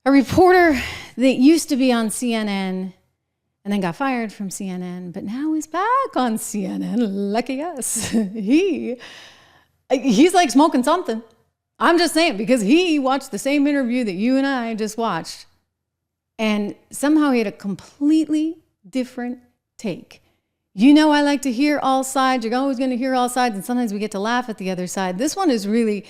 a reporter that used to be on CNN and then got fired from CNN, but now is back on CNN. Lucky us. He's like smoking something. I'm just saying, because he watched the same interview that you and I just watched, and somehow he had a completely different take. You know, I like to hear all sides. You're always going to hear all sides, and sometimes we get to laugh at the other side. This one is really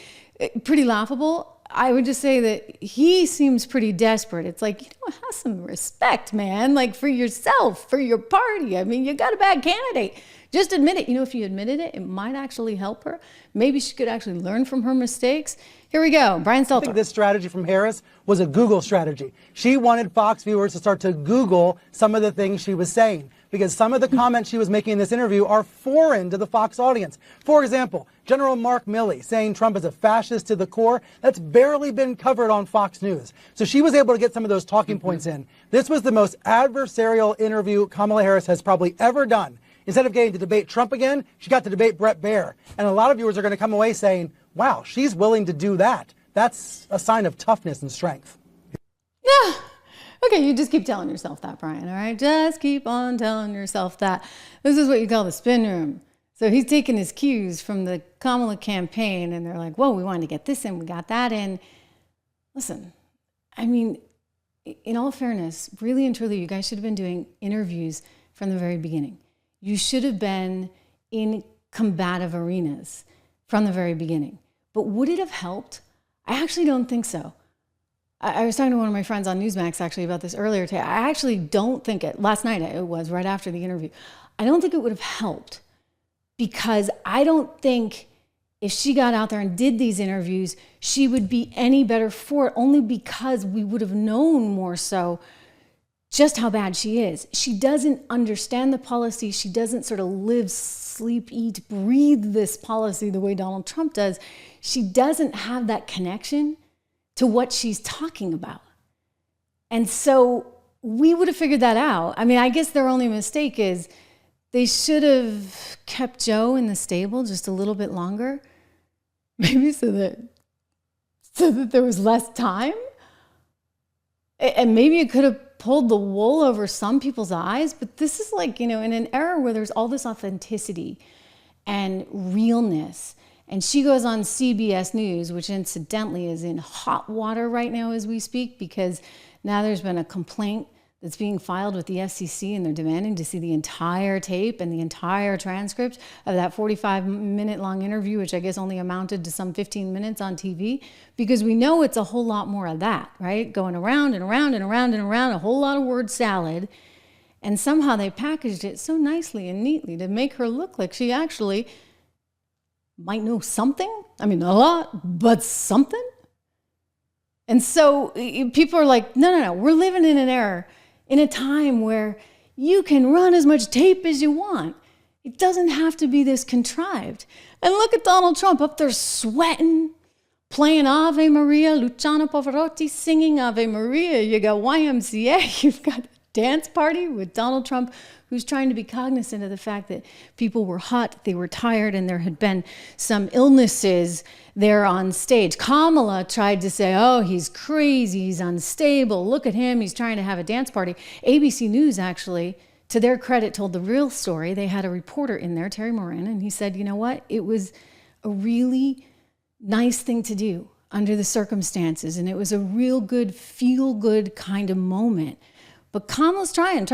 pretty laughable. I would just say that he seems pretty desperate. It's like, have some respect, man, like for yourself, for your party. I mean, you got a bad candidate. Just admit it. If you admitted it, it might actually help her. Maybe she could actually learn from her mistakes. Here we go. Brian Stelter. I think this strategy from Harris was a Google strategy. She wanted Fox viewers to start to Google some of the things she was saying, because some of the comments she was making in this interview are foreign to the Fox audience. For example, General Mark Milley saying Trump is a fascist to the core. That's barely been covered on Fox News. So she was able to get some of those talking points in. This was the most adversarial interview Kamala Harris has probably ever done. Instead of getting to debate Trump again, she got to debate Bret Baier. And a lot of viewers are going to come away saying, wow, she's willing to do that. That's a sign of toughness and strength. Yeah. Okay, you just keep telling yourself that, Brian, all right? Just keep on telling yourself that. This is what you call the spin room. So he's taking his cues from the Kamala campaign, and they're like, whoa, we wanted to get this in, we got that in. Listen, I mean, in all fairness, really and truly, you guys should have been doing interviews from the very beginning. You should have been in combative arenas from the very beginning. But would it have helped? I actually don't think so. I was talking to one of my friends on Newsmax actually about this earlier today. I actually don't think last night it was right after the interview. I don't think it would have helped, because I don't think if she got out there and did these interviews, she would be any better for it, only because we would have known more so just how bad she is. She doesn't understand the policy. She doesn't sort of live, sleep, eat, breathe this policy the way Donald Trump does. She doesn't have that connection to what she's talking about. And so we would have figured that out. I mean, I guess their only mistake is they should have kept Joe in the stable just a little bit longer, maybe so that there was less time. And maybe it could have pulled the wool over some people's eyes, but this is like, in an era where there's all this authenticity and realness. And she goes on CBS News, which incidentally is in hot water right now as we speak, because now there's been a complaint that's being filed with the FCC, and they're demanding to see the entire tape and the entire transcript of that 45-minute long interview, which I guess only amounted to some 15 minutes on TV, because we know it's a whole lot more of that, right? Going around and around and around and around, a whole lot of word salad. And somehow they packaged it so nicely and neatly to make her look like she actually might know something. I mean, a lot, but something. And so people are like, no, we're living in an era, in a time where you can run as much tape as you want. It doesn't have to be this contrived. And look at Donald Trump up there sweating, playing Ave Maria, Luciano Pavarotti singing Ave Maria. You got YMCA, you've got a dance party with Donald Trump, who's trying to be cognizant of the fact that people were hot, they were tired, and there had been some illnesses there on stage. Kamala tried to say, oh, he's crazy, he's unstable, look at him, he's trying to have a dance party. ABC News actually, to their credit, told the real story. They had a reporter in there, Terry Moran, and he said, you know what, it was a really nice thing to do under the circumstances, and it was a real good, feel-good kind of moment. But Kamala's trying.